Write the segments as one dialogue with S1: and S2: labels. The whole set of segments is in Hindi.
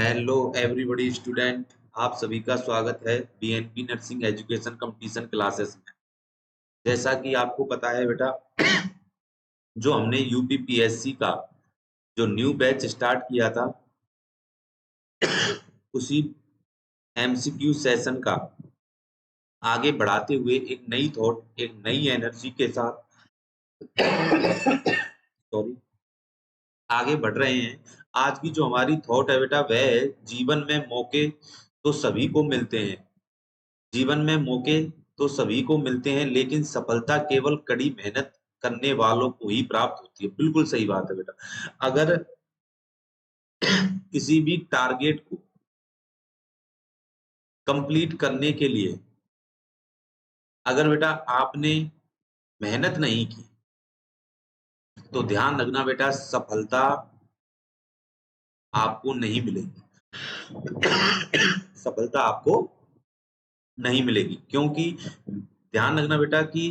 S1: हेलो एवरीबॉडी स्टूडेंट, आप सभी का स्वागत है BNP nursing education competition classes में। जैसा कि आपको पता है बेटा, जो हमने यूपीपीएससी का जो न्यू बैच स्टार्ट किया था, उसी एमसीक्यू सेशन का आगे बढ़ाते हुए एक नई थॉट, एक नई एनर्जी के साथ सॉरी आगे बढ़ रहे हैं। आज की जो हमारी थॉट है बेटा, वह है जीवन में मौके तो सभी को मिलते हैं। जीवन में मौके तो सभी को मिलते हैं, लेकिन सफलता केवल कड़ी मेहनत करने वालों को ही प्राप्त होती है। बिल्कुल सही बात है बेटा। अगर किसी भी टारगेट को कंप्लीट करने के लिए अगर बेटा आपने मेहनत नहीं की, तो ध्यान रखना बेटा, सफलता आपको नहीं मिलेगी। सफलता आपको नहीं मिलेगी, क्योंकि ध्यान रखना बेटा कि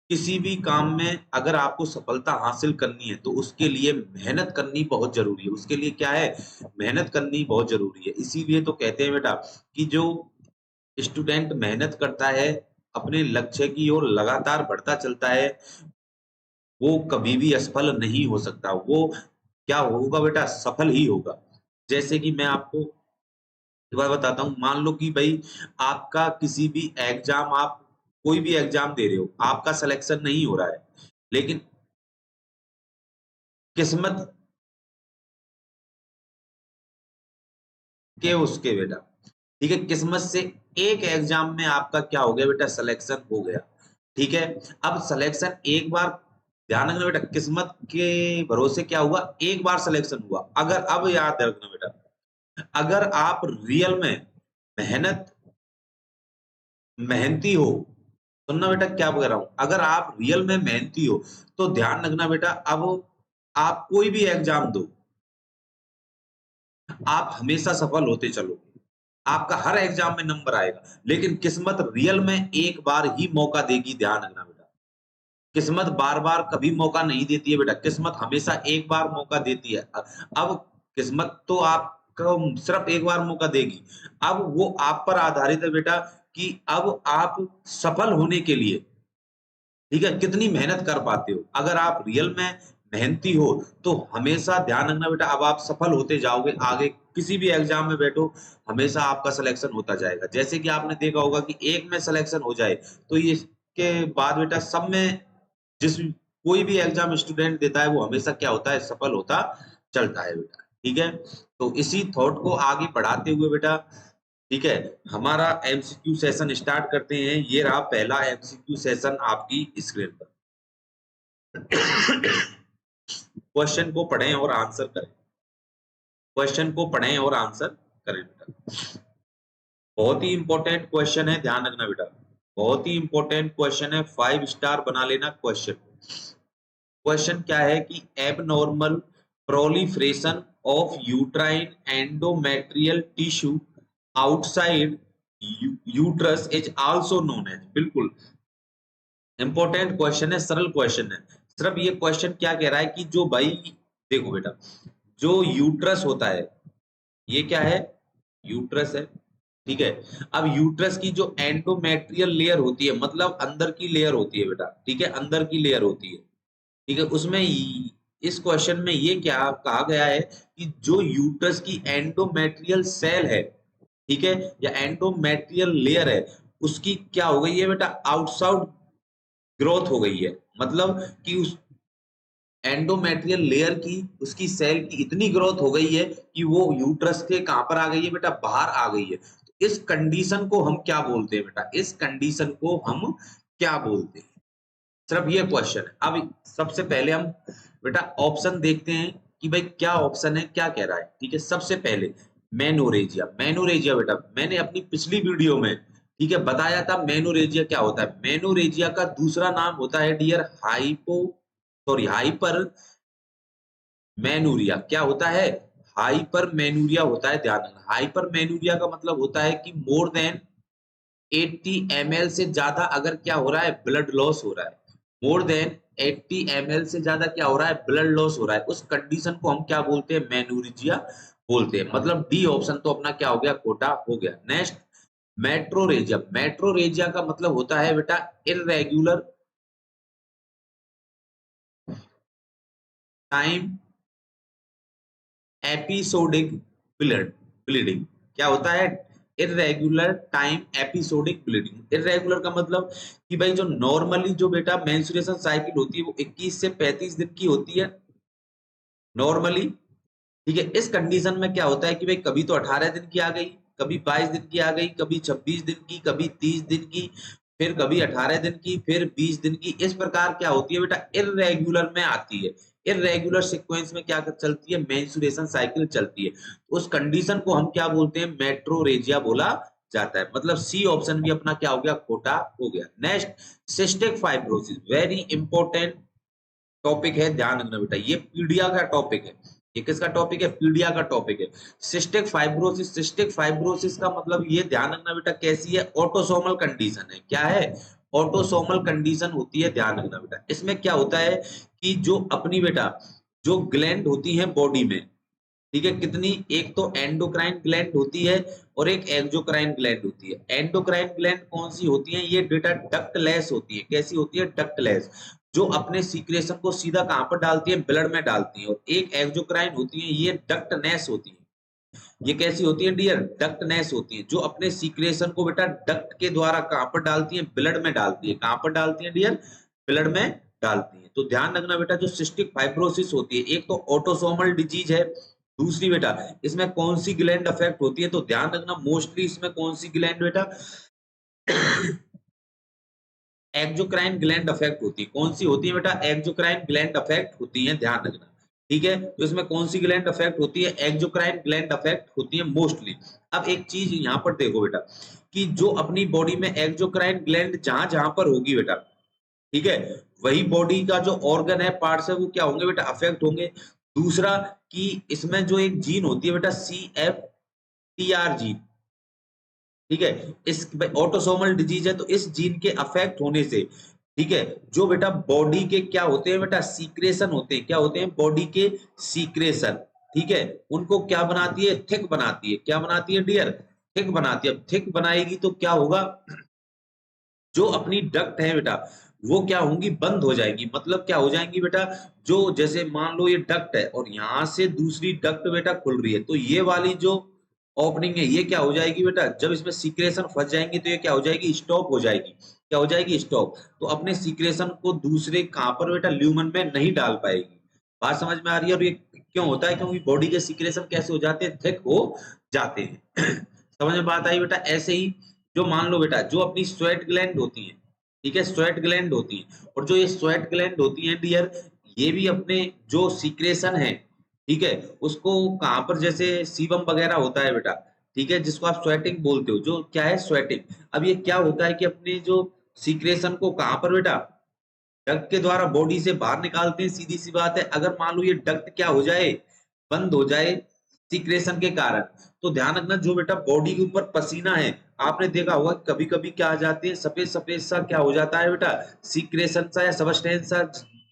S1: किसी भी काम में अगर आपको सफलता हासिल करनी है, तो उसके लिए मेहनत करनी बहुत ज़रूरी है। उसके लिए क्या है? मेहनत करनी बहुत ज़रूरी है। इसीलिए तो कहते हैं बेटा कि जो स्टूडेंट मेहनत करता है, अपने लक्ष्य की ओर लगातार बढ़ता चलता है, वो कभी भी असफल नहीं हो सकता। वो क्या होगा बेटा? सफल ही होगा। जैसे कि मैं आपको एक बात बताता हूँ, मान लो कि भई आपका किसी भी एग्ज़ाम, आप कोई भी एग्ज़ाम दे रहे हो, आपका सिलेक्शन नहीं हो रहा है, लेकिन किस्मत के उसके बेटा, ठीक है? किस्मत से एक एग्ज़ाम में आपका क्या हो गया बेटा? सिलेक्शन हो गया, ठीक है? अब सिलेक्शन एक बार, ध्यान रखना बेटा, किस्मत के भरोसे क्या हुआ? एक बार सिलेक्शन हुआ। अगर अब याद रखना बेटा, अगर आप रियल में मेहनत मेहनती हो, सुनना बेटा क्या कह रहा हूँ, अगर आप रियल में मेहनती हो, तो ध्यान रखना बेटा, अब आप कोई भी एग्ज़ाम दो, आप हमेशा सफल होते चलोगे। आपका हर एग्ज़ाम में नंबर आएगा, लेकिन किस्मत रियल में एक बार ही मौका देगी, ध्यान रखना बेटा। किस्मत बार-बार कभी मौका नहीं देती है बेटा, किस्मत हमेशा एक बार मौका देती है। अब किस्मत तो आपको सिर्फ़ एक बार मौका देगी। अब वो आप पर आधारित है बेटा कि अब आप सफल होने के लिए, ठीक है, कितनी मेहनत कर पाते हो। अगर आप रियल में मेहनती हो, तो हमेशा ध्यान रखना बेटा, अब आप सफल होते जाओगे। आगे किसी भी एग्ज़ाम में बैठो, हमेशा आपका सिलेक्शन होता जाएगा। जैसे कि आपने देखा होगा कि एक में सिलेक्शन हो जाए, तो ये इसके बाद बेटा सब में, जिस कोई भी एग्ज़ाम स्टूडेंट देता है, वो हमेशा क्या होता है? सफल होता चलता है बेटा, ठीक है? तो इसी थॉट को आगे बढ़ाते हुए बेटा, ठीक है, हमारा एमसीक्यू सेशन स्टार्ट करते हैं। ये रहा पहला एमसीक्यू सेशन आपकी स्क्रीन पर। क्वेश्चन को पढ़ें और आंसर करें। क्वेश्चन को पढ़ें और आंसर करें बेटा। बहुत ही इंपॉर्टेंट क्वेश्चन है, ध्यान रखना बेटा। बहुत ही इंपॉर्टेंट क्वेश्चन है, 5 स्टार बना लेना क्वेश्चन को। क्वेश्चन क्या है कि abnormal proliferation of uterine endometrial tissue outside uterus is also known as. बिल्कुल इंपॉर्टेंट क्वेश्चन है, सरल क्वेश्चन है। सिर्फ ये क्वेश्चन क्या कह रहा है कि जो भाई, देखो बेटा, जो यूट्रस होता है, ये क्या है? यूट्रस है, ठीक है? अब यूट्रस की जो एंडोमेट्रियल लेयर होती है, मतलब अंदर की लेयर होती है बेटा, ठीक है? अंदर की लेयर होती है, ठीक है? उसमें इस क्वेश्चन में ये क्या कहा गया है कि जो यूट्रस की एंडोमेट्रियल सेल है, ठीक है, या एंडोमेट्रियल लेयर है, उसकी क्या हो गई है बेटा? आउटसाइड ग्रोथ हो गई है। मतलब कि उस एंडोमेट्रियल लेयर की, उसकी सेल की इतनी ग्रोथ हो गई है कि वो यूट्रस के कहां पर आ गई है बेटा? बाहर आ गई है। तो इस कंडीशन को हम क्या बोलते हैं बेटा? इस कंडीशन को हम क्या बोलते हैं? सिर्फ ये क्वेश्चन है। अब सबसे पहले हम बेटा ऑप्शन देखते हैं कि भाई क्या ऑप्शन है, क्या कह रहा है, ठीक है? सबसे पहले मेनोरेजिया। मेनोरेजिया बेटा, मैंने अपनी पिछली वीडियो में, ठीक है, बताया था मेनोरेजिया क्या होता है। मेनोरेजिया का दूसरा नाम होता है डियर हाइपर मेनूरिया। क्या होता है? हाइपर मेनूरिया होता है, ध्यान रखना। हाइपर मेनूरिया का मतलब होता है कि मोर देन 80 ml से ज्यादा अगर क्या हो रहा है? ब्लड लॉस हो रहा है। मोर देन 80 ml से ज्यादा क्या हो रहा है? ब्लड लॉस हो रहा है। उस कंडीशन को हम क्या बोलते हैं? मेनूरिजिया बोलते हैं। मतलब डी ऑप्शन तो अपना क्या हो गया, खोटा हो गया। Next, metrorrhagia. मेट्रोरेजिया का मतलब होता है बेटा इरेगुलर टाइम एपिसोडिक ब्लीडिंग। क्या होता है, irregular time episodic bleeding. Irregular का मतलब कि भाई जो नॉर्मली जो बेटा मेंस्ट्रुएशन साइकिल होती है वो 21 से 35 दिन की होती है नॉर्मली। ठीक है, इस कंडीशन में क्या होता है कि भाई कभी तो 18 दिन की आ गई, कभी 22 दिन की आ गई, कभी 26 दिन की, कभी 30 दिन की, फिर कभी 18 दिन की, फिर 20 दिन की। इस प्रकार क्या होती है बेटा, इरेगुलर में आती है। इरेगुलर सीक्वेंस में क्या चलती है, मेंस्ट्रुएशन साइकिल चलती है। उस कंडीशन को हम क्या बोलते हैं, मेट्रोरेजिया बोला जाता है। मतलब सी ऑप्शन भी अपना क्या हो गया, खोटा हो गया। Next, cystic fibrosis, very important topic है, ध्यान रखना बेटा। ये पीडिया का टॉपिक है। ये किसका टॉपिक है, पीडिया का टॉपिक है। Cystic fibrosis. सिस्टिक फाइब्रोसिस का मतलब ये ध्यान रखना बेटा कैसी है, ऑटोसोमल कंडीशन है। क्या है, ऑटोसोमल कंडीशन होती है, ध्यान रखना बेटा। इसमें क्या होता है कि जो अपनी बेटा जो ग्लैंड होती है बॉडी में, ठीक है, कितनी, एक तो एंडोक्राइन ग्लैंड होती है और एक एक्सोक्राइन ग्लैंड होती है। एंडोक्राइन ग्लैंड कौन सी होती है, ये बेटा डक्टलेस होती है। कैसी होती है, डक्टलेस, जो अपने सीक्रेशन को सीधा कहां पर डालती है, ब्लड में डालती है। और एक एक्सोक्राइन होती है, ये डक्टनेस होती है। ये कैसी होती है डियर, डक्टनेस होती है, जो अपने सीक्रेशन को बेटा डक्ट के द्वारा कहां पर डालती है, ब्लड में डालती है। कहां पर डालती है डियर, ब्लड में डालती है। तो ध्यान रखना बेटा, जो सिस्टिक फाइब्रोसिस होती है, एक तो ऑटोसोमल डिजीज है, दूसरी बेटा इसमें कौन सी ग्लैंड अफेक्ट होती है, तो ध्यान रखना मोस्टली इसमें कौन सी ग्लैंड बेटा, एक्सोक्राइन ग्लैंड अफेक्ट होती है। कौन सी होती है बेटा, एक्सोक्राइन ग्लैंड अफेक्ट होती है, ध्यान रखना। ठीक है, तो इसमें कौन सी ग्लैंड अफेक्ट होती है, एक्सोक्राइन ग्लैंड अफेक्ट होती है मोस्टली। अब एक चीज यहाँ पर देखो बेटा, कि जो अपनी बॉडी में एक्सोक्राइन ग्लैंड जहां जहां पर होगी बेटा, ठीक है, वही बॉडी का जो ऑर्गन है, पार्ट्स है, वो क्या होंगे बेटा, अफेक्ट होंगे। दूसरा, कि इसमें जो एक जीन होती है बेटा, CFTR जीन, ठीक है, इस ऑटोसोमल डिजीज है, तो इस जीन के अफेक्ट होने से, ठीक है, जो बेटा बॉडी के क्या होते हैं बेटा, सीक्रेशन होते हैं। क्या होते हैं, बॉडी के सीक्रेशन, ठीक है, उनको क्या बनाती है, थिक बनाती है। क्या बनाती है डियर, थिक बनाती है। अब थिक बनाएगी तो क्या होगा, जो अपनी डक्ट है बेटा, वो क्या होंगी, बंद हो जाएगी। मतलब क्या हो जाएंगी बेटा, जो जैसे मान लो ये डक्ट है और यहां से दूसरी डक्ट बेटा खुल रही है, तो ये वाली जो ओपनिंग है, ये क्या हो जाएगी बेटा, जब इसमें सीक्रेशन फंस जाएंगी तो ये क्या हो जाएगी, स्टॉप हो जाएगी। क्या हो जाएगी, स्टॉप। तो अपने सीक्रेशन को दूसरे कहां पर बेटा, ल्यूमन में नहीं डाल पाएगी। बात समझ में आ रही है। और ये क्यों होता है, क्योंकि बॉडी के सीक्रेशन कैसे हो जाते हैं, थिक हो जाते हैं। समझ में बात आई बेटा। ऐसे ही जो मान लो बेटा, जो अपनी स्वेट ग्लैंड होती है, ठीक है, स्वेट ग्लैंड होती है, और जो ये स्वेट ग्लैंड होती है डियर, ये भी अपने जो सीक्रेशन है, ठीक है, उसको कहां पर, जैसे सीबम वगैरह होता है बेटा, ठीक है, जिसको आप स्वेटिंग बोलते हो, जो क्या है, स्वेटिंग। अब ये क्या होता है कि अपने जो सीक्रेशन को कहां पर बेटा, डक्ट के द्वारा बॉडी से बाहर निकालते हैं। सीधी सी बात है, अगर मान लो ये डक्ट क्या हो जाए, बंद हो जाए सीक्रेशन के कारण, तो ध्यान रखना, जो बेटा बॉडी के ऊपर पसीना है, आपने देखा होगा कभी कभी क्या आ जाते हैं, सफेद सफेद सा क्या हो जाता है बेटा, सीक्रेशन सा या सबस्टेंस सा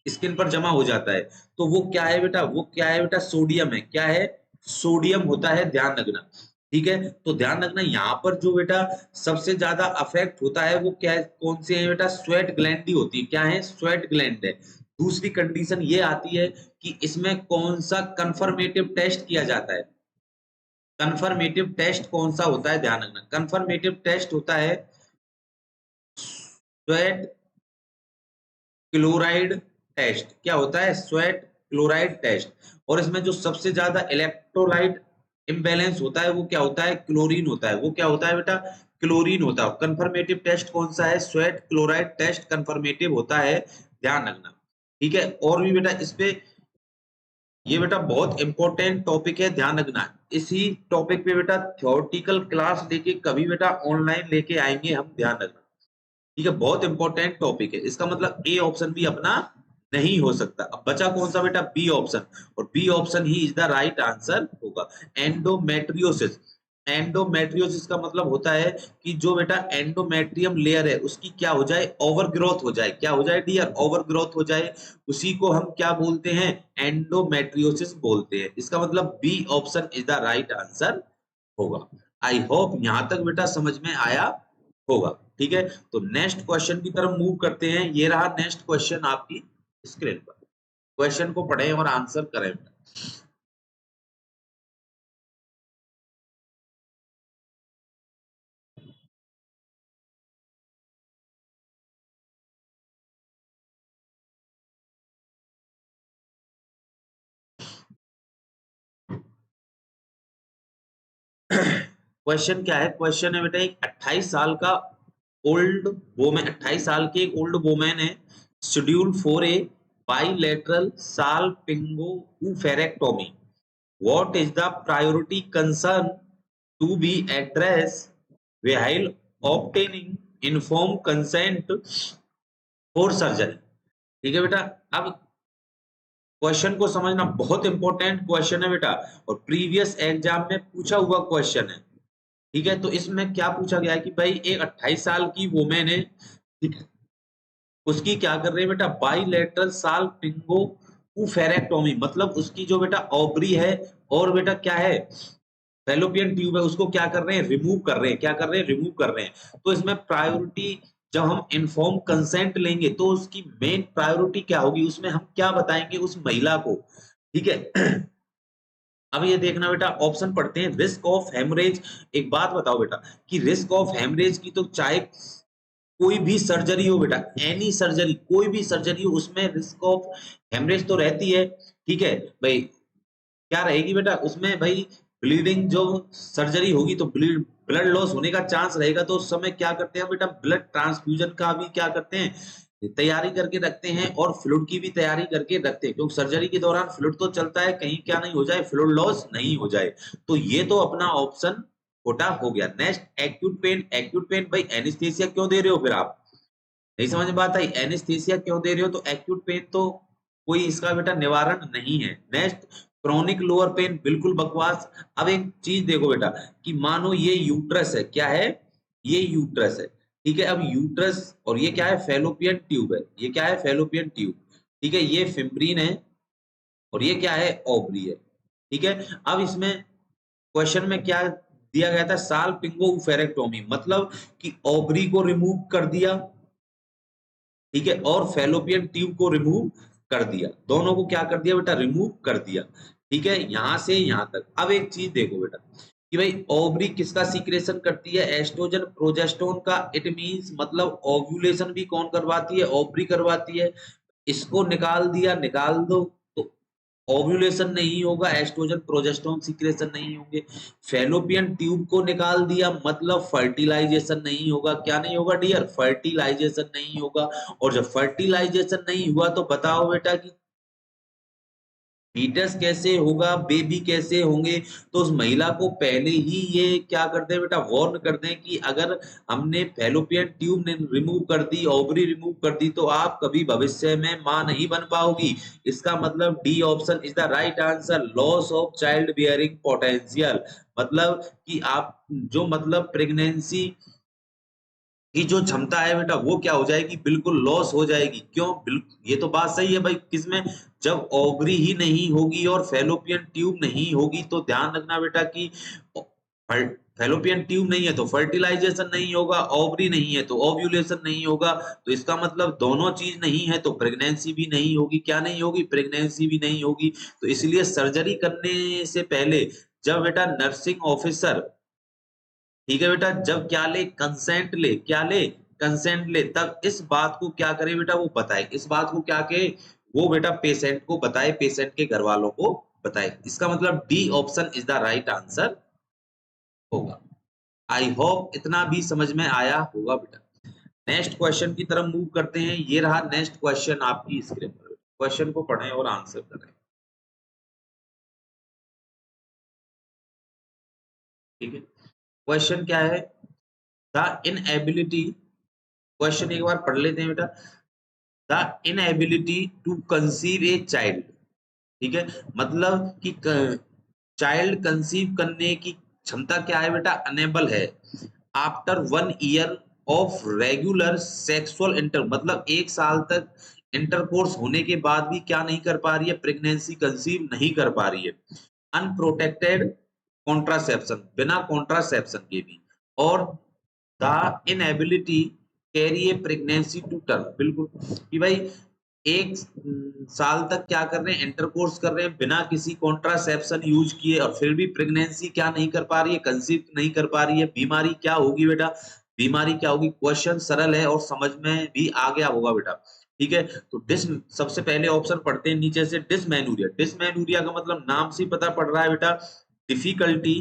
S1: स्किन पर जमा हो जाता है। तो वो क्या है बेटा, वो क्या है बेटा, सोडियम है। क्या है, सोडियम होता है, ध्यान रखना। ठीक है, तो ध्यान रखना, यहाँ पर जो बेटा सबसे ज्यादा अफेक्ट होता है वो क्या है, कौन से है बेटा, स्वेट ग्लैंड ही होती है। क्या है, स्वेट ग्लैंड है। दूसरी कंडीशन ये आती है कि इसमें कौन सा कंफर्मेटिव टेस्ट किया जाता है। कंफर्मेटिव टेस्ट कौन सा होता है, ध्यान रखना। कंफर्मेटिव टेस्ट होता है स्वेट क्लोराइड टेस्ट। क्या होता है, स्वेट क्लोराइड टेस्ट। और इसमें जो सबसे ज्यादा इलेक्ट्रोलाइट इम्बैलेंस होता है वो क्या होता है, क्लोरीन होता है। वो क्या होता है बेटा, क्लोरीन होता है। कंफर्मेटिव टेस्ट कौन सा है, स्वेट क्लोराइड टेस्ट कंफर्मेटिव होता है, ध्यान रखना। ठीक है, और भी बेटा इस पे, ये बेटा बहुत इंपॉर्टेंट टॉपिक है, ध्यान रखना। इसी टॉपिक पे बेटा थ्योरेटिकल क्लास लेके कभी बेटा ऑनलाइन लेके आएंगे हम, ध्यान रखना। ठीक है, बहुत इंपॉर्टेंट टॉपिक है। इसका मतलब ए ऑप्शन भी अपना नहीं हो सकता। अब बचा कौन सा बेटा, बी ऑप्शन, और बी ऑप्शन ही इज द राइट आंसर होगा, एंडोमेट्रियोसिस। एंडोमेट्रियोसिस का मतलब होता है कि जो बेटा एंडोमेट्रियम लेयर है उसकी क्या हो जाए, ओवरग्रोथ हो जाए। क्या हो जाए डियर, ओवरग्रोथ हो जाए। उसी को हम क्या बोलते हैं, एंडोमेट्रियोसिस बोलते हैं। इसका मतलब B option is the right answer होगा। आई होप यहां तक बेटा समझ में आया होगा। ठीक है, तो नेक्स्ट क्वेश्चन की तरफ मूव करते हैं। ये रहा नेक्स्ट क्वेश्चन आपकी स्क्रीन पर। क्वेश्चन को पढ़ें और आंसर करें बेटा। क्वेश्चन क्या है, क्वेश्चन है बेटा एक 28 साल का ओल्ड वोमेन, 28 साल की एक ओल्ड वोमेन है, schedule for a bilateral salpingo-oophorectomy. What is the priority concern to be address while obtaining inform consent for surgery. ठीक है बेटा, अब क्वेश्चन को समझना बहुत इंपॉर्टेंट क्वेश्चन है बेटा, और प्रीवियस एग्जाम में पूछा हुआ क्वेश्चन है। ठीक है, तो इसमें क्या पूछा गया है कि भाई एक 28 साल की वुमेन है, ठीक है, उसकी क्या कर रहे हैं बेटा, बाइलेटरल साल्पिंगोफेरेक्टोमी, मतलब उसकी जो बेटा ओवरी है और बेटा क्या है, फैलोपियन ट्यूब है, उसको क्या कर रहे हैं, रिमूव कर रहे हैं। क्या कर रहे हैं, रिमूव कर रहे हैं। तो इसमें प्रायोरिटी, जब हम इन्फॉर्म कंसेंट लेंगे तो उसकी मेन प्रायोरिटी क्या होगी, उसमें हम क्या बताएंगे उस महिला को। ठीक है, अब ये देखना बेटा, ऑप्शन पढ़ते हैं। रिस्क ऑफ हेमरेज, एक बात बताओ बेटा कि रिस्क ऑफ हेमरेज की तो चाहे कोई भी सर्जरी हो बेटा, एनी सर्जरी, कोई भी सर्जरी हो, उसमें रिस्क ऑफ हेमरेज तो रहती है। ठीक है भाई, क्या रहेगी बेटा उसमें भाई, ब्लीडिंग, जो सर्जरी होगी तो ब्लड लॉस होने का चांस रहेगा। तो उस समय क्या करते हैं बेटा, ब्लड ट्रांसफ्यूजन का भी क्या करते हैं, तैयारी करके रखते हैं, और फ्लूइड की भी तैयारी करके रखते हैं, क्योंकि सर्जरी के दौरान फ्लूइड तो चलता है, कहीं क्या नहीं हो जाए, फ्लूइड लॉस नहीं हो जाए। तो ये तो अपना ऑप्शन छोटा हो गया। Next acute pain, acute pain भाई एनेस्थीसिया क्यों दे रहे हो फिर आप, नहीं समझ में बात आई, एनेस्थीसिया क्यों दे रहे हो, तो एक्यूट पेन तो कोई इसका बेटा निवारण नहीं है। नेक्स्ट क्रोनिक लोअर पेन, बिल्कुल बकवास। अब एक चीज देखो बेटा कि मानो ये यूट्रस है, क्या है, ये यूट्रस है। ठीक है, अब यूट्रस और ये क्या है, फेलोपियन ट्यूब है। ये क्या है, फेलोपियन ट्यूब। ठीक है, ये फिम्ब्रीन है और ये क्या है, ओवरी है। ठीक है, अब इसमें क्वेश्चन में क्या दिया गया था, साल्पिंगोफेरेक्टोमी, मतलब कि ओवरी को रिमूव कर दिया। ठीक है, और फेलोपियन ट्यूब को रिमूव कर दिया, दोनों को क्या कर दिया बेटा, रिमूव कर दिया। ठीक है, यहां से यहां तक। अब एक चीज देखो बेटा कि भाई ओवरी किसका सीक्रेशन करती है, एस्ट्रोजन प्रोजेस्टेरोन का। इट मींस मतलब ओव्यूलेशन भी कौन करवाती है, ओवरी करवाती है। इसको निकाल दिया, निकाल दो तो ओव्यूलेशन नहीं होगा, एस्ट्रोजन प्रोजेस्टेरोन सीक्रेशन नहीं होंगे। फेलोपियन ट्यूब को निकाल दिया मतलब फर्टिलाइजेशन नहीं होगा। क्या नहीं होगा डियर, फर्टिलाइजेशन नहीं होगा। और जब फर्टिलाइजेशन नहीं हुआ तो बताओ बेटा कि फीटस कैसे होगा, बेबी कैसे होंगे। तो उस महिला को पहले ही ये क्या कर दें बेटा, वार्न कर दें कि अगर हमने फेलोपियन ट्यूब ने रिमूव कर दी, ओवरी रिमूव कर दी, तो आप कभी भविष्य में मां नहीं बन पाओगी। इसका मतलब D option is the right answer, loss of child bearing potential. मतलब कि आप जो मतलब प्रेगनेंसी की जो क्षमता है बेटा वो क्या हो जाएगी, बिल्कुल लॉस हो जाएगी। क्यों, बिल्कुल ये तो बात सही है भाई, किसमें, जब ओवरी ही नहीं होगी और फेलोपियन ट्यूब नहीं होगी, तो ध्यान रखना बेटा कि फेलोपियन ट्यूब नहीं है तो फर्टिलाइजेशन नहीं होगा, ओवरी नहीं है तो ओव्यूलेशन नहीं होगा। तो इसका मतलब दोनों चीज नहीं है तो प्रेगनेंसी भी नहीं होगी। क्या नहीं होगी, प्रेगनेंसी भी नहीं होगी। तो इसलिए सर्जरी करने से पहले जब बेटा नर्सिंग ऑफिसर, ठीक है बेटा, जब क्या ले, कंसेंट ले, क्या ले, कंसेंट ले, तब इस बात को क्या करे बेटा, वो बताए, इस बात को क्या के, वो बेटा पेशेंट को बताए, पेशेंट के घर वालों को बताए। इसका मतलब D option is the right answer होगा। आई होप इतना भी समझ में आया होगा बेटा। नेक्स्ट क्वेश्चन की तरफ मूव करते हैं। ये रहा नेक्स्ट क्वेश्चन आपकी स्क्रीन पर। क्वेश्चन को पढ़ें और आंसर करें। ठीक है, क्वेश्चन क्या है, द इनएबिलिटी, क्वेश्चन एक बार पढ़ लेते हैं बेटा। The inability to conceive a child, ठीक है, मतलब कि चाइल्ड कंसीव करने की क्षमता क्या है बेटा, अनेबल है after 1 year of regular sexual inter, मतलब 1 साल तक इंटरकोर्स होने के बाद भी क्या नहीं कर पा रही है, प्रेगनेंसी कंसीव नहीं कर पा रही है, अनप्रोटेक्टेड कॉन्ट्रासेप्शन, बिना कॉन्ट्रासेप्शन के भी, और the inability carry a pregnancy to term, बिल्कुल कि भाई 1 साल तक क्या कर रहे हैं, इंटरकोर्स कर रहे हैं बिना किसी कॉन्ट्रासेप्शन यूज किए, और फिर भी प्रेगनेंसी क्या नहीं कर पा रही है, कंसीव नहीं कर पा रही है। बीमारी क्या होगी बेटा, बीमारी क्या होगी, क्वेश्चन सरल है और समझ में भी आ गया होगा बेटा, ठीक है। तो डिस, सबसे पहले ऑप्शन पढ़ते हैं नीचे से, डिसमेनोरिया। डिसमेनोरिया का मतलब नाम से पता पड़ रहा है बेटा, difficulty,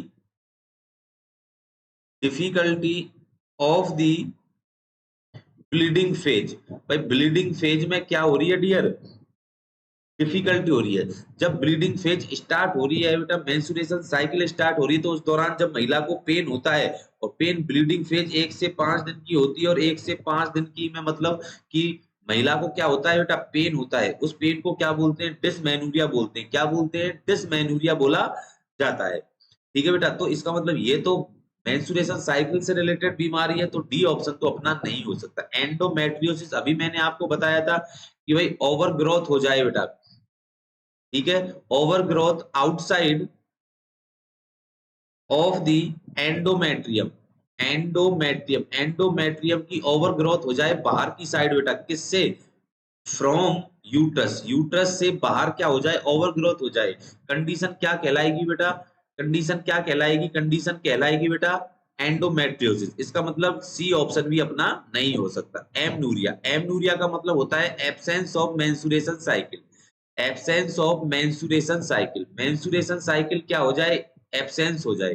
S1: difficulty of the bleeding phase. भाई ब्लीडिंग फेज में क्या हो रही है डियर, डिफिकल्टी हो रही है। जब ब्लीडिंग फेज स्टार्ट हो रही है बेटा, मेंस्ट्रुएशन साइकिल स्टार्ट हो रही है, तो उस दौरान जब महिला को पेन होता है, और पेन ब्लीडिंग फेज 1 से 5 दिन की होती है, और 1 से 5 दिन की में मतलब कि महिला को क्या होता है बेटा, पेन होता है, उस पेन को क्या बोलते हैं, डिसमेनोरिया बोलते हैं। क्या बोलते हैं, डिसमेनोरिया बोला जाता है, ठीक है बेटा। तो इसका मतलब ये तो मेंस्ट्रुएशन साइकिल से रिलेटेड बीमारी है, तो डी ऑप्शन तो अपना नहीं हो सकता। एंडोमेट्रियोसिस अभी मैंने आपको बताया था कि भाई ओवर ग्रोथ हो जाए बेटा, ठीक है, over growth outside of the endometrium, endometrium, endometrium की ओवर ग्रोथ हो जाए बाहर की साइड बेटा, किससे, फ्रॉम यूट्रस, यूट्रस से बाहर क्या हो जाए, ओवर ग्रोथ हो जाए। कंडीशन क्या कहलाएगी बेटा, कंडीशन क्या कहलाएगी, कंडीशन कहलाएगी बेटा एंडोमेट्रियोसिस। इसका मतलब सी ऑप्शन भी अपना नहीं हो सकता। एमनूरिया, एमनूरिया का मतलब होता है absence of menstruation cycle, absence of menstruation cycle, menstruation cycle क्या हो जाए, एब्सेंस हो जाए।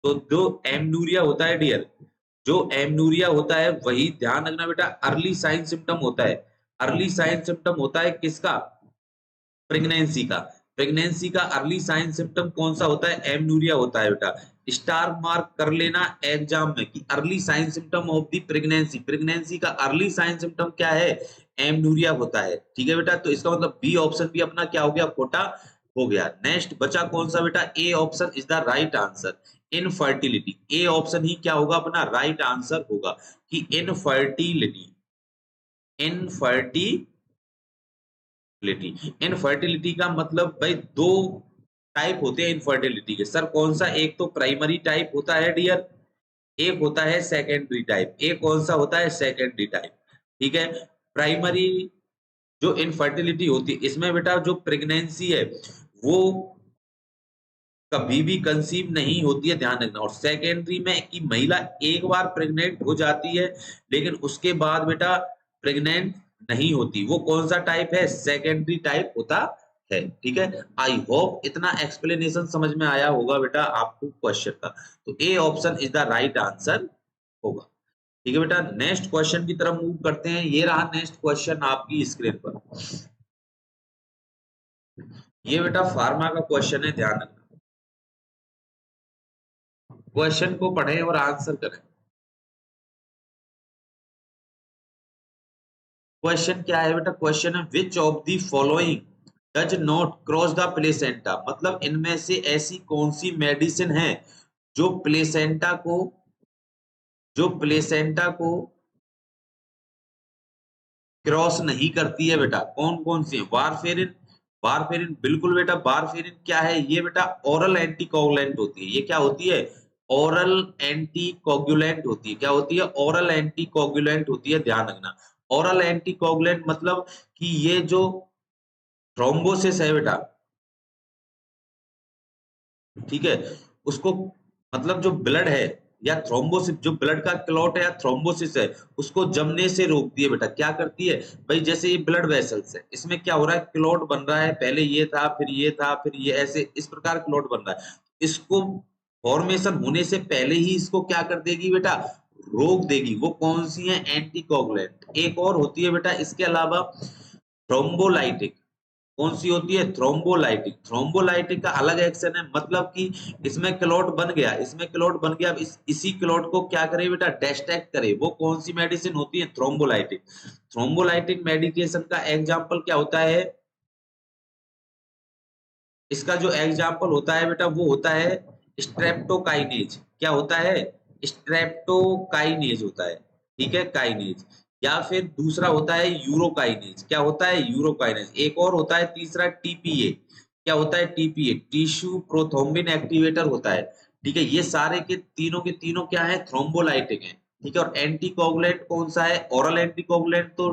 S1: तो जो एमनूरिया होता है डियर, जो एमनूरिया होता है वही ध्यान रखना बेटा अर्ली साइन सिम्टम होता है, अर्ली साइन सिम्टम होता है किसका, प्रेगनेंसी का। प्रेगनेंसी का अर्ली साइन सिम्टम कौन सा होता है, एमनूरिया होता है बेटा। स्टार मार्क कर लेना एग्जाम में कि early sign symptom of the pregnancy, pregnancy का अर्ली साइन सिम्टम क्या है, एमनूरिया होता है, ठीक है बेटा। तो इसका मतलब बी ऑप्शन भी अपना क्या हो गया, खोटा हो गया। नेक्स्ट बचा कौन सा बेटा, A option is the right answer, infertility. A option ही क्या होगा अपना राइट आंसर होगा कि इनफर्टिलिटी, इनफर्टिलिटी, इनफर्टिलिटी का मतलब भाई 2 टाइप होते हैं इनफर्टिलिटी के, सर कौन सा, एक तो प्राइमरी टाइप होता है डियर, एक होता है सेकेंडरी टाइप। एक कौन सा होता है, सेकेंडरी टाइप, ठीक है। प्राइमरी जो इनफर्टिलिटी होती है इसमें बेटा जो प्रेगनेंसी है वो कभी भी कंसीव नहीं होती है, ध्यान रखना। और सेकेंडरी में कि महिला एक बार प्रेग्नेंट हो जाती है लेकिन उसके बाद बेटा प्रेग्नेंट नहीं होती, वो कौन सा टाइप है, सेकेंडरी टाइप होता है, ठीक है। आई होप इतना एक्सप्लेनेशन समझ में आया होगा बेटा आपको क्वेश्चन का। तो ए option is the right answer होगा, ठीक है बेटा। नेक्स्ट क्वेश्चन की तरफ मूव करते हैं। ये रहा नेक्स्ट क्वेश्चन आपकी स्क्रीन पर, ये बेटा फार्मा का क्वेश्चन है, ध्यान रखना। क्वेश्चन को पढ़ें और आंसर करें। क्वेश्चन क्या है बेटा, क्वेश्चन है which of the following does not cross the placenta, मतलब इनमें से ऐसी कौन सी मेडिसिन है जो प्लेसेंटा को, जो प्लेसेंटा को क्रॉस नहीं करती है बेटा, कौन कौन सी है, वारफेरिन, वारफेरिन बिल्कुल बेटा, वारफेरिन क्या है, ये बेटा ओरल एंटीकोगुलेंट होती है। ये क्या होती है, ओरल एंटीकोगुलेंट होती है। क्या होती है, ओरल एंटीकोगुलेंट होती है, ध्यान रखना। ओरल एंटीकोगुलेंट मतलब कि ये जो थ्रोम्बोसिस है बेटा, ठीक है, उसको मतलब जो ब्लड है या थ्रोम्बोसिस, जो ब्लड का क्लॉट है या थ्रोम्बोसिस है उसको जमने से रोकती है बेटा। क्या करती है भाई, जैसे ये ब्लड वेसल्स है, इसमें क्या हो रहा है, क्लॉट बन रहा है, पहले ये था फिर ये था फिर ये, ऐसे इस प्रकार क्लॉट बन रहा है। इसको फॉर्मेशन होने से पहले ही इसको क्या कर देगी बेटा, रोक देगी। वो कौन सी है, एंटीकोगुलेंट। एक और होती है बेटा इसके अलावा थ्रोम्बोलाइटिक, कौन सी होती है, थ्रोम्बोलाइटिक। थ्रोम्बोलाइटिक का अलग एक्शन है, मतलब कि इसमें क्लॉट बन गया, इसमें क्लॉट बन गया, इसी क्लॉट को क्या करे बेटा, डिस्ट्रैक्ट करे। वो कौन सी मेडिसिन होती है, थ्रोम्बोलाइटिक। थ्रोम्बोलाइटिक मेडिकेशन का एग्जांपल क्या होता है, इसका जो एग्जांपल होता है बेटा वो होता है स्ट्रेप्टोकाइनेज क्या होता है? स्ट्रेप्टोकाइनेज होता है, ठीक है, काइनेज। या फिर दूसरा होता है यूरोकाइनेज, क्या होता है? यूरोकाइनेज। एक और होता है तीसरा टीपीए, क्या होता है? टीपीए टिश्यू प्रोथ्रोम्बिन एक्टिवेटर होता है, ठीक है। ये सारे के तीनों क्या है? थ्रोम्बोलाइटिक है, ठीक है। और एंटीकोगुलेंट कौन सा है? ओरल एंटीकोगुलेंट तो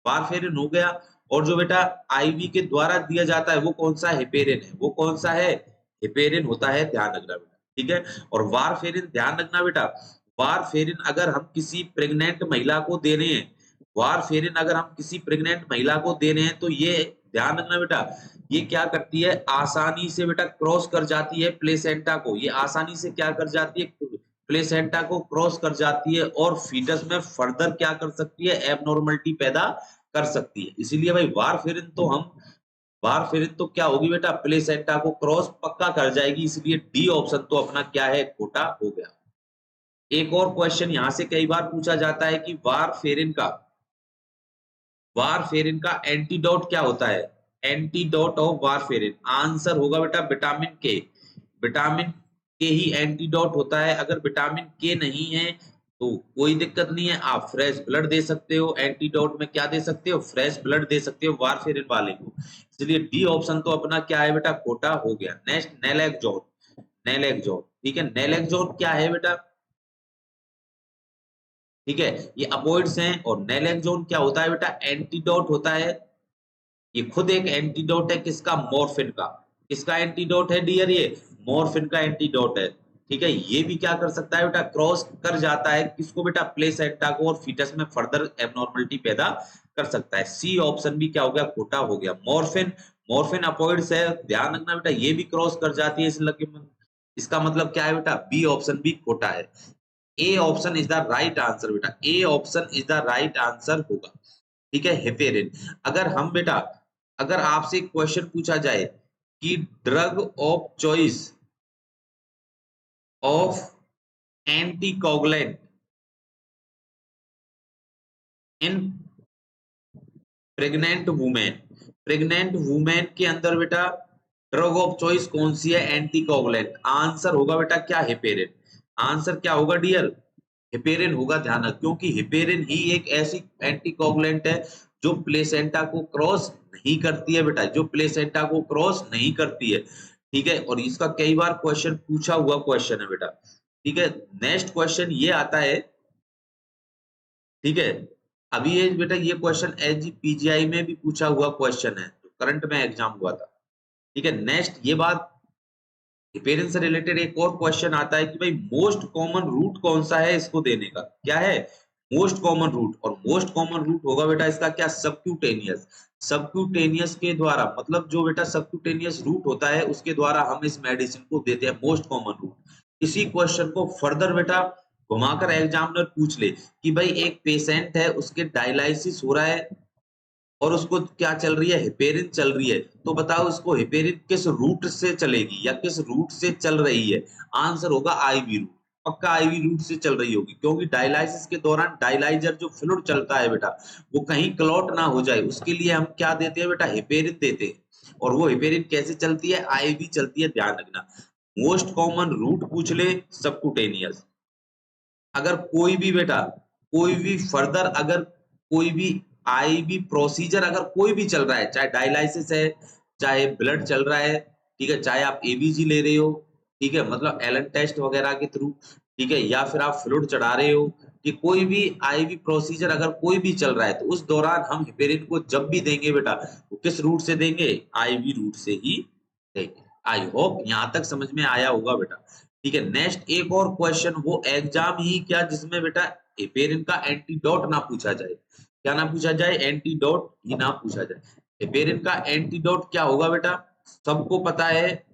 S1: वारफेरिन हो गया। और जो बेटा आईवी के द्वारा दिया जाता है वो कौन सा? हेपेरिन है। वो कौन सा है? हेपेरिन होता है, ध्यान रखना बेटा, ठीक है। और वारफेरिन ध्यान रखना बेटा, वारफेरिन अगर हम किसी प्रेग्नेंट महिला को दे रहे हैं, वारफेरिन अगर हम किसी प्रेग्नेंट महिला को दे रहे हैं तो ये ध्यान रखना बेटा, ये क्या करती है? आसानी से बेटा क्रॉस कर जाती है प्लेसेंटा को। ये आसानी से क्या कर जाती है? प्लेसेंटा को क्रॉस कर जाती है और फीटस में फर्दर क्या कर सकती है? एबनॉर्मलिटी पैदा कर सकती है। इसीलिए भाई वारफेरिन तो क्या होगी बेटा? प्लेसेंटा को क्रॉस पक्का कर जाएगी, इसलिए डी ऑप्शन तो अपना क्या है? खोटा हो गया। एक और क्वेश्चन यहां से कई बार पूछा जाता है कि वारफेरिन का एंटीडोट क्या होता है? एंटीडोट ऑफ वारफेरिन आंसर होगा बेटा विटामिन के। विटामिन के ही एंटीडोट होता है। अगर विटामिन के नहीं है तो कोई दिक्कत नहीं है, आप फ्रेश ब्लड दे सकते हो। एंटीडोट में क्या दे सकते हो? फ्रेश ब्लड दे सकते हो वारफेरिन वाले को। इसलिए डी ऑप्शन तो अपना क्या है बेटा? खोटा हो गया। नेक्स्ट नेलेक्सोन। नेलेक्सोन, ठीक है। नेलेक्सोन क्या है बेटा? ठीक है, ये अपोइड्स हैं। और नेलेक्सोन क्या होता है बेटा? एंटीडोट होता है। ये खुद एक एंटीडोट है किसका? मॉर्फिन का। किसका एंटीडोट है डियर? ये मॉर्फिन का एंटीडोट है, ठीक है। ये भी क्या कर सकता है बेटा? क्रॉस कर जाता है किसको बेटा? प्लेसेंटा को, और फीटस में फर्दर एबनॉर्मलिटी पैदा कर सकता है। सी ऑप्शन भी क्या हो गया? खोटा हो गया। मॉर्फिन, मॉर्फिन अपोइड्स है, ध्यान रखना बेटा, ये भी क्रॉस कर जाती है। इसका मतलब क्या है बेटा? बी ऑप्शन भी खोटा है। A option is the right answer बेटा, A option is the right answer होगा, ठीक है। हेपेरिन। अगर हम बेटा, अगर आपसे एक क्वेश्चन पूछा जाए कि drug of choice of anticoagulant in pregnant women के अंदर बेटा ड्रग ऑफ चॉइस कौन सी है? एंटीकोगुलेंट। आंसर होगा बेटा क्या? हेपेरिन। आंसर क्या होगा डियर? हेपेरिन होगा, ध्यान रख, क्योंकि हेपेरिन ही एक ऐसी एंटीकोगुलेंट है जो प्लेसेंटा को क्रॉस नहीं करती है बेटा, जो प्लेसेंटा को क्रॉस नहीं करती है, ठीक है। और इसका कई बार क्वेश्चन पूछा हुआ क्वेश्चन है बेटा, ठीक है। नेक्स्ट क्वेश्चन ये आता है, ठीक है। अभी ये बेटा ये क्वेश्चन पीजीआई में भी पूछा हुआ क्वेश्चन है, जो करंट में एग्जाम हुआ था, ठीक है। नेक्स्ट ये बात, हिपेरिन से रिलेटेड एक और क्वेश्चन आता है कि भाई मोस्ट कॉमन रूट कौन सा है इसको देने का? क्या है? Most common route. और मोस्ट कॉमन रूट होगा बेटा इसका क्या? सबक्यूटेनियस। सबक्यूटेनियस के द्वारा, मतलब जो बेटा सबक्यूटेनियस रूट होता है उसके द्वारा हम इस मेडिसिन को देते हैं, मोस्ट कॉमन रूट। इसी क्वेश्चन को फर्दर बेटा घुमाकर एग्जामिनर पूछ ले कि भाई एक पेशेंट है, उसके डायलिसिस हो रहा है और उसको क्या चल रही है? हेपेरिन चल रही है, तो बताओ इसको हेपेरिन किस रूट से चलेगी या किस रूट से चल रही है? आंसर होगा आईवी रूट, पक्का आईवी रूट से चल रही होगी, क्योंकि डायलाइसिस के दौरान डायलाइजर जो फ्लूइड चलता है बेटा, वो कहीं क्लॉट ना हो जाए, उसके लिए हम क्या देते हैं बेटा? हेपेरिन देते हैं। और वो हेपेरिन कैसे चलती है? आईवी चलती है, ध्यान रखना। मोस्ट कॉमन रूट पूछ ले, सबक्यूटेनियस। अगर कोई भी बेटा, कोई भी फर्दर, अगर कोई भी आईवी प्रोसीजर अगर कोई भी चल रहा है, चाहे डायलाइसिस है, चाहे ब्लड चल रहा है, ठीक है, चाहे आप एबीजी ले रहे हो, ठीक है, मतलब एलन टेस्ट वगैरह के थ्रू, ठीक है, या फिर आप फ्लूइड चढ़ा रहे हो, कि कोई भी आईवी प्रोसीजर अगर कोई भी चल रहा है, तो उस दौरान हम हेपेरिन को जब भी देंगे बेटा, वो किस रूट से देंगे? आईवी रूट से ही देंगे। आई होप यहां तक समझ में आया होगा बेटा, ठीक है। नेक्स्ट एक और क्वेश्चन, वो एग्जाम ही क्या जिसमें बेटा हेपेरिन का एंटीडोट ना पूछा जाए। क्या ना पूछा जाए? एंटीडोट ही ना पूछा जाए। हेपेरिन का एंटीडोट क्या होगा बेटा? सबको पता है,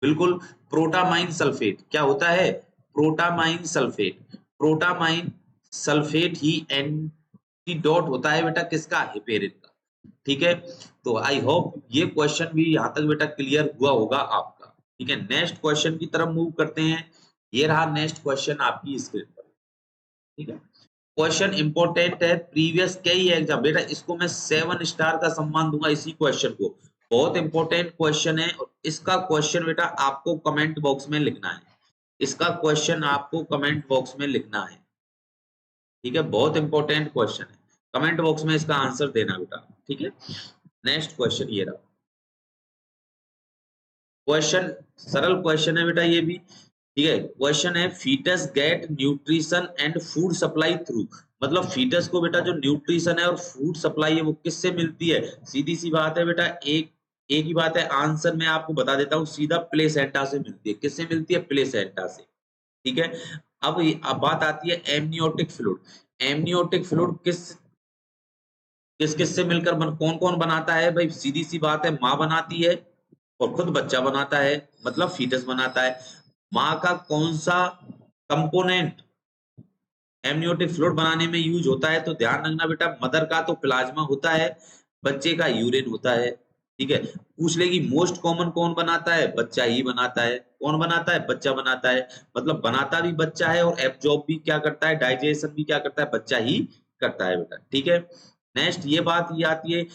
S1: बिल्कुल, प्रोटामाइन सल्फेट। क्या होता है? Protamine sulphate. प्रोटामाइन सल्फेट ही एंटीडोट होता है बेटा किसका? हेपेरिन का, ठीक है। तो आई होप ये क्वेश्चन भी यहां तक बेटा क्लियर हुआ होगा आपका, ठीक है। नेक्स्ट क्वेश्चन की तरफ मूव करते हैं। ये रहा नेक्स्ट क्वेश्चन आपकी स्क्रीन पर, ठीक है। क्वेश्चन इंपॉर्टेंट है, प्रीवियस कई एग्जाम बेटा, इसको मैं 7 स्टार का सम्मान दूंगा इसी क्वेश्चन को। बहुत इंपॉर्टेंट क्वेश्चन है और इसका क्वेश्चन बेटा आपको कमेंट बॉक्स में लिखना है। इसका क्वेश्चन आपको कमेंट बॉक्स में लिखना है। ठीक है, बहुत इंपॉर्टेंट क्वेश्चन है। कमेंट बॉक्स में इसका आंसर देना बेटा। ठीक है, नेक्स्ट क्वेश्चन ये रहा। क्वेश्चन सरल क्वेश्चन है बेटा ये भी। ठीक है, क्वेश्चन है foetus get nutrition and food supply through. मतलब फीटस को बेटा जो न्यूट्रिशन है और फूड सप्लाई है वो किससे मिलती है? सीधी सी बात है बेटा, एक एक ही बात है। आंसर मैं आपको बता देता हूँ, सीधा प्लेसेंटा से मिलती है। किससे मिलती है? प्लेसेंटा से। ठीक है, अब बात आती है एमनियोटिक फ्लूइड। एमनियोटिक फ्लूइड किस किस से मिलकर कौन कौन बनाता है भाई? सीधी सी बात है, माँ बनाती है और खुद बच्चा बनाता है, मतलब फीटस बनाता है। माँ का कौन सा कंपोनेंट एमनियोटिक फ्लूइड बनाने में यूज होता है? तो ध्यान रखना बेटा, मदर का तो प्लाज्मा होता है, बच्चे का यूरिन होता है। ठीक है, पूछ लेगी मोस्ट कॉमन कौन बनाता है? बच्चा ही बनाता है। कौन बनाता है? बच्चा बनाता है। मतलब बनाता भी बच्चा है और एब्जॉर्ब भी क्या करता है? डाइजेशन भी क्या करता है? बच्चा ही करता है बेटा। ठीक है, नेक्स्ट ये बात ये आती है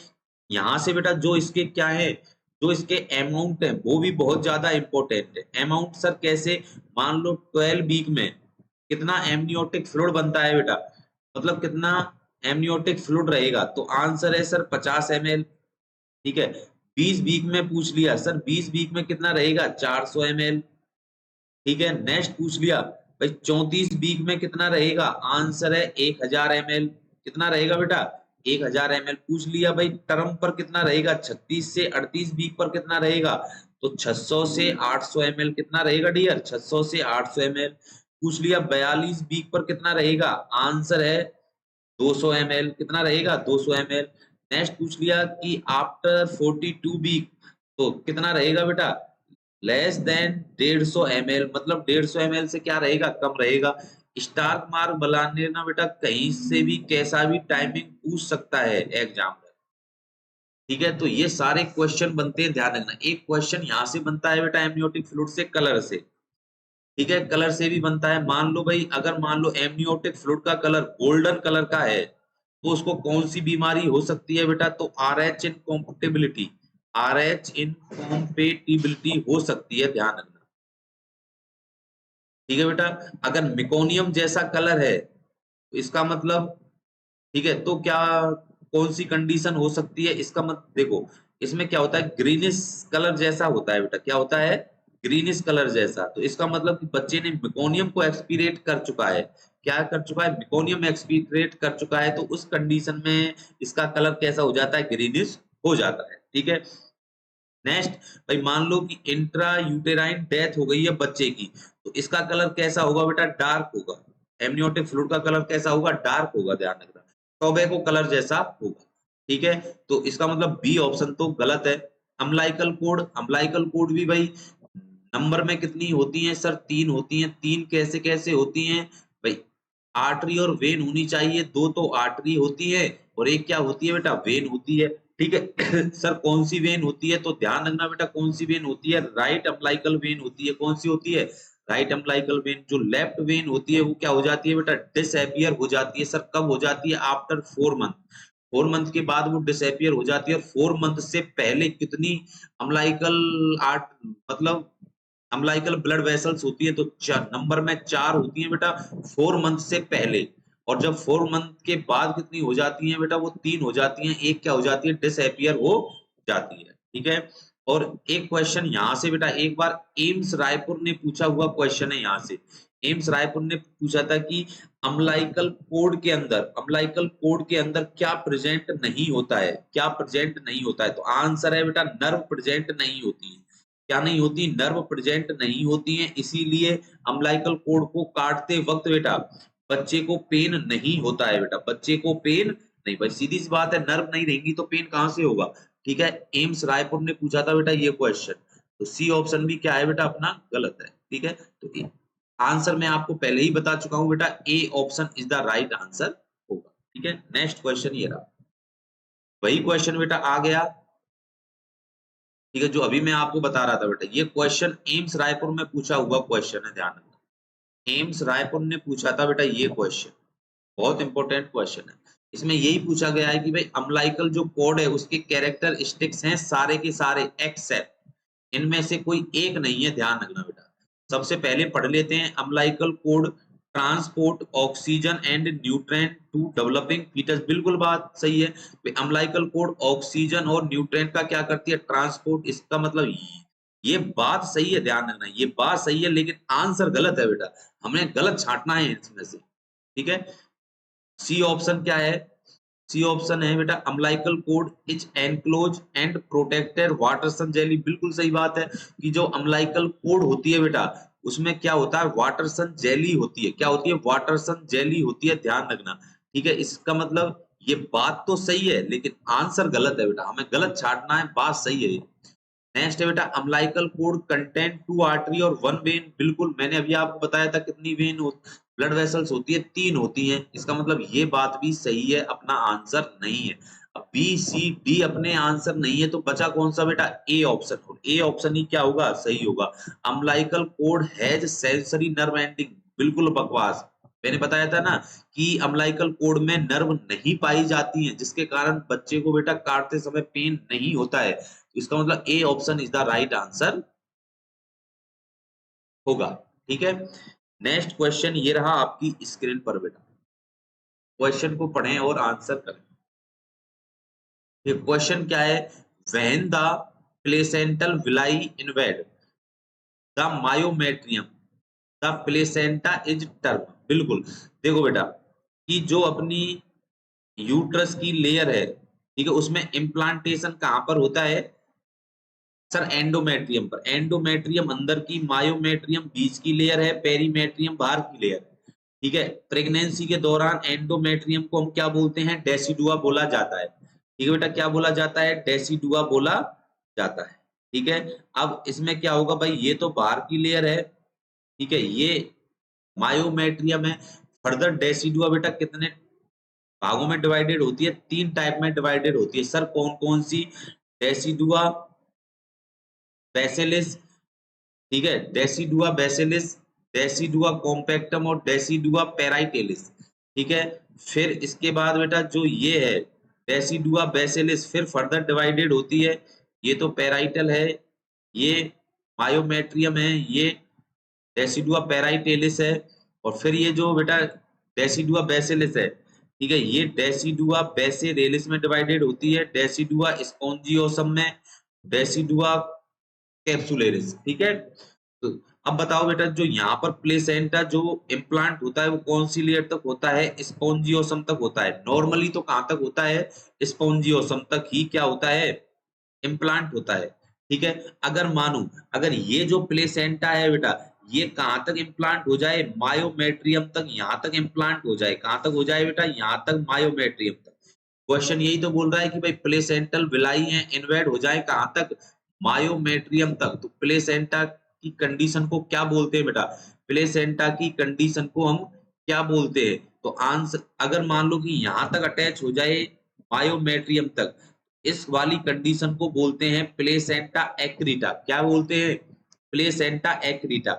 S1: यहाँ से बेटा, जो इसके क्या है, जो इसके अमाउंट है वो भी बहुत ज्यादा इंपॉर्टेंट है। अमाउंट सर कैसे? मान लो 12 वीक में कितना एमनियोटिक फ्लूइड बनता है बेटा? मतलब कितना एमनियोटिक फ्लूइड रहेगा? तो आंसर है सर 50 ml। ठीक है, 20 वीक में पूछ लिया सर, 20 वीक में कितना रहेगा? 400 ml। ठीक है, नेक्स्ट पूछ लिया भाई 34 वीक में कितना रहेगा? आंसर है 1000 ml। कितना रहेगा बेटा? 1000 ml। पूछ लिया भाई टर्म पर कितना रहेगा? 36 से 38 वीक पर कितना रहेगा? तो 600 से 800 ml। कितना रहेगा डियर? 600 से 800 ml। पूछ लिया 42 वीक पर कितना रहेगा? आंसर है 200 ml। कितना रहेगा? 200 ml। नेक्स्ट पूछ लिया कि आफ्टर 42 वीक तो कितना रहेगा बेटा? Less than 150 ml। मतलब 150 ml से क्या रहेगा? कम रहेगा। स्टार मार्क बनाने ना बेटा, कहीं से भी कैसा भी टाइमिंग पूछ सकता है एग्जाम में। ठीक है, तो ये सारे क्वेश्चन बनते हैं, ध्यान रखना। एक क्वेश्चन यहाँ से बनता है बेटा एमनियोटिक फ्लूइड से, कलर से। ठीक है, कलर से भी बनता है। मान लो भाई, अगर मान लो एमनियोटिक फ्लूइड का कलर गोल्डन कलर का है तो उसको कौन सी बीमारी हो सकती है बेटा? तो RH इनकॉम्पेटिबिलिटी, RH इनकॉम्पेटिबिलिटी हो सकती है, ध्यान रखना। ठीक है बेटा, अगर मेकोनियम जैसा कलर है तो इसका मतलब, ठीक है, तो क्या कौन सी कंडीशन हो सकती है? इसका मत देखो, इसमें क्या होता है, ग्रीनिश कलर जैसा होता है बेटा। क्या होता है? ग्रीनिश कलर जैसा। तो इसका मतलब कि बच्चे ने मेकोनियम को एक्सपीरियंट कर चुका है। क्या कर चुका है? मेकोनियम एक्सपीरियंट कर चुका है। तो उस कंडीशन में इसका कलर कैसा हो जाता है? ग्रीनिश हो जाता है। ठीक है, नेक्स्ट भाई मान लो कि इंट्रा यूटेराइन डेथ हो गई है बच्चे की, तो इसका कलर कैसा होगा बेटा? डार्क होगा। एमनियोटिक फ्लूइड का कलर कैसा होगा? डार्क होगा, ध्यान रखना। टोबैको कलर जैसा होगा। ठीक है, तो इसका मतलब बी ऑप्शन तो गलत है। अम्लाइकल कोड, अम्लाइकल कोड भी भाई नंबर में कितनी होती है सर? 3 होती हैं। 3 कैसे कैसे होती हैं भाई? आर्टरी और वेन होनी चाहिए। 2 तो आर्टरी होती है और एक क्या होती है बेटा? वेन होती है। ठीक है सर कौन सी वेन होती है? तो ध्यान रखना बेटा, कौन सी वेन होती है? राइट अम्लाइकल वेन होती है। कौन सी होती है? Right umbilical when. जो लेफ्ट वेन होती है वो क्या हो जाती है बेटा? डिसअपियर हो जाती है। सर कब हो जाती है? After 4 month. 4 मंथ के बाद वो डिसअपियर हो जाती है। और 4 मंथ से पहले कितनी अम्लाइकल आर्ट मतलब अम्लाइकल ब्लड वेसल्स होती है? तो नंबर में 4 होती है बेटा 4 मंथ से पहले। और जब 4 मंथ के बाद कितनी हो जाती है बेटा? वो 3 हो जाती है। एक क्या हो जाती है? डिसअपियर हो जाती है। ठीक है, और एक क्वेश्चन यहाँ से बेटा, एक बार एम्स रायपुर ने पूछा हुआ क्वेश्चन है यहाँ से। एम्स रायपुर ने पूछा था कि अम्लाइकल कोड के अंदर क्या प्रेजेंट नहीं होता है? क्या प्रेजेंट नहीं होता है? तो आंसर है बेटा नर्व प्रेजेंट नहीं होती है। क्या नहीं होती? नर्व प्रेजेंट नहीं होती है। इसीलिए अम्लाइकल कोड को काटते वक्त बेटा बच्चे को पेन नहीं होता है बेटा। बच्चे को पेन नहीं, भाई सीधी सी बात है, नर्व नहीं रहेंगी तो पेन कहां से होगा? ठीक है, एम्स रायपुर ने पूछा था बेटा ये क्वेश्चन। तो सी ऑप्शन भी क्या है बेटा अपना? गलत है। ठीक है, तो आंसर मैं आपको पहले ही बता चुका हूं बेटा, A option is the right answer होगा। ठीक है, नेक्स्ट क्वेश्चन ये रहा। वही क्वेश्चन बेटा आ गया। ठीक है, जो अभी मैं आपको बता रहा था बेटा, ये क्वेश्चन एम्स रायपुर में पूछा हुआ क्वेश्चन है, ध्यान रखना। एम्स रायपुर ने पूछा था बेटा ये क्वेश्चन, बहुत इंपॉर्टेंट क्वेश्चन है। इसमें यही पूछा गया है कि भाई अम्लाइकल जो कोड है उसके कैरेक्टरिस्टिक्स हैं सारे के सारे एक्सेप्ट इनमें से कोई एक नहीं है, ध्यान रखना बेटा। सबसे पहले पढ़ लेते हैं umbilical cord transport oxygen and nutrient to developing foetus. बिल्कुल बात सही है। अम्लाइकल कोड ऑक्सीजन और न्यूट्रिएंट का क्या करती है, ट्रांसपोर्ट। इसका मतलब ये बात सही है, ध्यान रखना ये बात सही है, लेकिन आंसर गलत है बेटा। हमें गलत छांटना है इसमें से, ठीक है। सी ऑप्शन क्या है, सी ऑप्शन है बेटा umbilical code is enclose and protected Waterson jelly. बिल्कुल सही बात है कि जो अम्लाइकल कोड होती है बेटा उसमें क्या होता है, वाटरसन जेली होती है। क्या होती है, वाटरसन जेली होती है, ध्यान रखना, ठीक है। इसका मतलब ये बात तो सही है लेकिन आंसर गलत है बेटा, हमें गलत छाटना है, बात सही है। नेक्स्ट है बेटा अम्लाइकल कोड कंटेंट 2 आर्टरी और 1 वेन। बिल्कुल मैंने अभी आपको बताया था कितनी वेन ब्लड वेसल्स होती है, 3 होती हैं। इसका मतलब ये बात भी सही है, अपना आंसर नहीं है। अब बी सी डी अपने आंसर नहीं है तो बचा कौन सा बेटा, ए ऑप्शन। ए ऑप्शन ही क्या होगा, सही होगा। Umbilical code has sensory nerve ending. बिल्कुल बकवास। मैंने बताया था ना कि अम्लाइकल कोड में नर्व नहीं पाई जाती है जिसके कारण बच्चे को बेटा काटते समय पेन नहीं होता है। इसका मतलब A option is the right answer होगा, ठीक है। नेक्स्ट क्वेश्चन ये रहा आपकी स्क्रीन पर बेटा, क्वेश्चन को पढ़ें और आंसर करें। ये क्वेश्चन क्या है, when the placental villi invade the myometrium the placenta is term. बिल्कुल, देखो बेटा कि जो अपनी यूट्रस की लेयर है, ठीक है, उसमें इम्प्लांटेशन कहां पर होता है सर, एंडोमेट्रियम पर। एंडोमेट्रियम अंदर की, मायोमेट्रियम बीच की लेयर है, पेरीमेट्रियम बाहर की लेयर है, ठीक है। प्रेगनेंसी के दौरान एंडोमेट्रियम को हम क्या बोलते हैं, डेसिडुआ बोला जाता है, ठीक है बेटा। क्या बोला जाता है, डेसिडुआ बोला जाता है, ठीक है। अब इसमें क्या होगा भाई, ये तो बाहर की लेयर है, ठीक है, ये मायोमेट्रियम है। फर्दर डेसिडुआ बेटा कितने भागों में डिवाइडेड होती है, 3 टाइप में डिवाइडेड होती है सर। कौन कौन सी, डेसिडुआ बेसिलिस, ठीक है, डेसिडुआ बेसिलिस, डेसिडुआ कॉम्पैक्टम और डेसिडुआ पेराइटेलिस, ठीक है। फिर इसके बाद बेटा जो ये है डेसिडुआ बेसिलिस फिर फर्दर डिवाइडेड होती है, ये तो पेराइटल है, ये मायोमेट्रियम है, ये डेसिडुआ पेराइटेलिस है, और फिर ये जो बेटा डेसिडुआ बेसिलिस है, ठीक है, ये डेसिडुआ बेसिरेलिस में डिवाइडेड होती है, डेसिडुआ स्पोंजियोसम में, डेसिडुआ कैप्सुलेरिस, ठीक है। तो अब बताओ बेटा जो यहाँ पर प्लेसेंटा जो इम्प्लांट होता है वो कौन सी लेयर तक होता है, स्पोंजियोसम तक होता है। नॉर्मली तो कहां तक होता है, स्पोंजियोसम तक ही क्या होता है, इम्प्लांट होता है, ठीक है। अगर मानो अगर ये जो प्लेसेंटा है बेटा ये कहां तक इम्प्लांट हो जाए, मायोमेट्रियम तक, यहाँ तक इम्प्लांट हो जाए, कहां तक हो जाए बेटा, यहाँ तक, मायोमेट्रियम तक। क्वेश्चन यही तो बोल रहा है कि भाई प्लेसेंटल विलाई है इन्वेड हो जाए कहां तक, मायोमेट्रियम तक। तो प्लेसेंटा की कंडीशन को क्या बोलते हैं बेटा, प्लेसेंटा की कंडीशन को हम क्या बोलते हैं। तो आंसर अगर मान लो कि यहां तक अटैच हो जाए मायोमेट्रियम तक, इस वाली कंडीशन को बोलते हैं प्लेसेंटा एक्रीटा। क्या बोलते हैं, प्लेसेंटा एक्रीटा,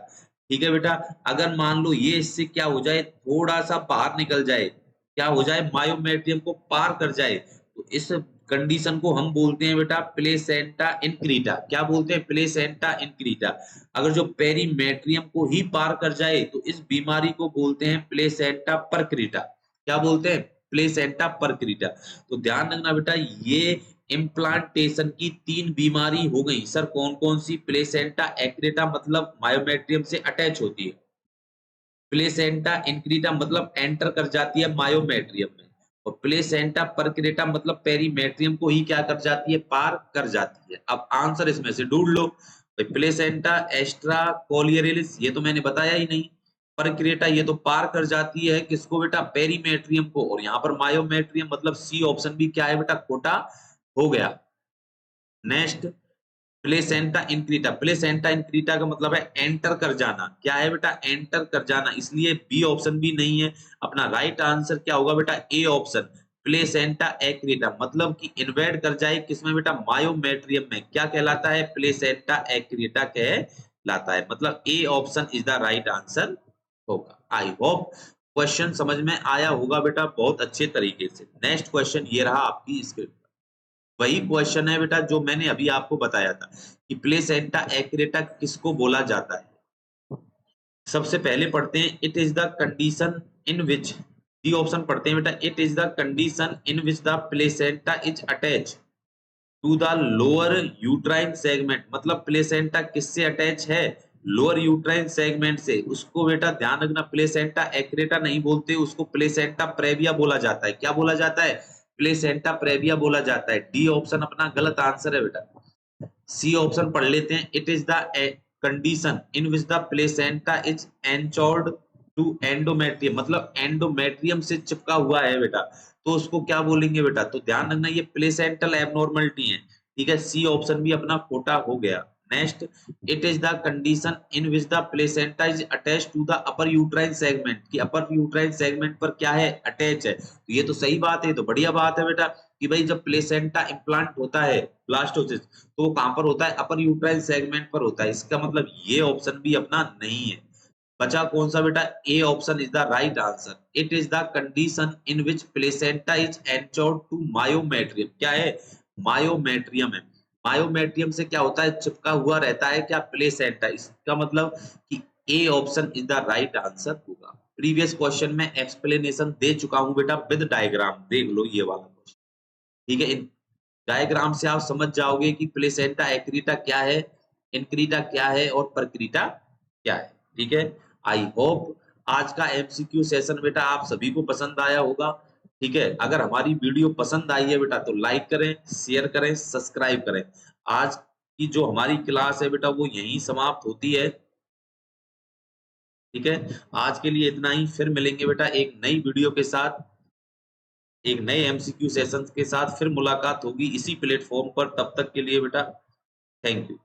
S1: ठीक है बेटा। अगर मान लो ये इससे क्या हो जाए, थोड़ा सा बाहर निकल जाए, क्या हो जाए, मायोमेट्रियम को पार कर जाए, तो इस कंडीशन को हम बोलते हैं बेटा प्लेसेंटा इनक्रीटा। क्या बोलते हैं, प्लेसेंटा इनक्रीटा। अगर जो पेरीमेट्रियम को ही पार कर जाए तो इस बीमारी को बोलते हैं प्लेसेंटा परक्रीटा। क्या बोलते हैं, प्लेसेंटा परक्रीटा। तो ध्यान रखना बेटा ये इम्प्लांटेशन की 3 बीमारी हो गई सर। कौन कौन सी, प्लेसेंटा एक्रेटा मतलब मायोमेट्रियम से अटैच होती है, प्लेसेंटा इंक्रीटा मतलब एंटर कर जाती है मायोमेट्रियम में, और प्लेसेंटा परक्रेटा मतलब पेरीमेट्रियम को ही क्या कर जाती है, पार कर जाती है। अब आंसर इसमें से ढूंढ लो। प्लेसेंटा एस्ट्रा कोलियरिस ये तो मैंने बताया ही नहीं, परक्रेटा ये तो पार कर जाती है किसको बेटा, पेरीमेट्रियम को, और यहाँ पर मायोमेट्रियम मतलब सी ऑप्शन भी क्या है बेटा, खोटा हो गया। Next placenta increta. Placenta increta का मतलब है एंटर कर जाना। क्या है बेटा, एंटर कर जाना, इसलिए बी ऑप्शन भी नहीं है। अपना राइट आंसर क्या होगा बेटा, ए ऑप्शन प्लेसेंटा एक्रीटा, मतलब कि इन्वेड कर जाए किसमें बेटा, मायोमेट्रियम में। क्या कहलाता है, प्लेसेंटा एक्रीटा कहलाता है, मतलब A option is the right answer होगा। आई होप क्वेश्चन समझ में आया होगा बेटा बहुत अच्छे तरीके से। नेक्स्ट क्वेश्चन ये रहा आपकी स्क्रीन पर। वही क्वेश्चन है बेटा जो मैंने अभी आपको बताया था कि प्लेसेंटा एक्रेटा किसको बोला जाता है। सबसे पहले पढ़ते हैं it is the condition in which, D option पढ़ते हैं बेटा। It is the condition in which the placenta is attach to the lower uterine segment, मतलब प्लेसेंटा किससे अटैच है, लोअर यूट्राइन सेगमेंट से। उसको बेटा ध्यान रखना प्लेसेंटा एक्रेटा नहीं बोलते, उसको प्लेसेंटा प्रेविया बोला जाता है। क्या बोला जाता है, प्लेसेंटा प्रेविया बोला जाता है। डी ऑप्शन अपना गलत आंसर है बेटा। सी ऑप्शन पढ़ लेते हैं। It is the condition in which the placenta is anchored to endometrium, मतलब एंडोमेट्रियम से चिपका हुआ है बेटा, तो उसको क्या बोलेंगे बेटा। तो ध्यान रखना ये प्लेसेंटल एबनॉर्मलिटी है, ठीक है। सी ऑप्शन भी अपना खोटा हो गया। Next, it is the condition in which the placenta is attach to the upper uterine segment, कि अपर यूट्राइन सेगमेंट पर क्या है, अटैच है। तो ये तो सही बात है, तो बढ़िया बात है बेटा कि भाई जब प्लेसेंटा इम्प्लांट होता है ब्लास्टोसिस, तो वो कहां पर होता है, अपर यूट्राइन सेगमेंट पर होता है। इसका मतलब ये ऑप्शन भी अपना नहीं है। बचा कौन सा बेटा, A option is the right answer. It is the condition in which placenta is anchored to myometrium, क्या है, मायोमेट्रियम है। मायोमेट्रियम से क्या होता है, चिपका हुआ रहता है क्या, प्लेसेंटा। इसका मतलब कि ए option is the right answer होगा। प्रीवियस क्वेश्चन में एक्सप्लेनेशन दे चुका हूं बेटा विद डायग्राम, देख लो ये वाला क्वेश्चन, ठीक है। इन डायग्राम से आप समझ जाओगे कि प्लेसेंटा एक्रीटा क्या है, इनक्रीटा क्या है और परक्रीटा क्या है, ठीक है। आई होप आज का एमसीक्यू सेशन बेटा आप सभी को पसंद आया होगा, ठीक है। अगर हमारी वीडियो पसंद आई है बेटा तो लाइक करें, शेयर करें, सब्सक्राइब करें। आज की जो हमारी क्लास है बेटा वो यहीं समाप्त होती है, ठीक है। आज के लिए इतना ही, फिर मिलेंगे बेटा एक नई वीडियो के साथ, एक नए एमसीक्यू सेशंस के साथ फिर मुलाकात होगी इसी प्लेटफॉर्म पर। तब तक के लिए बेटा थैंक यू।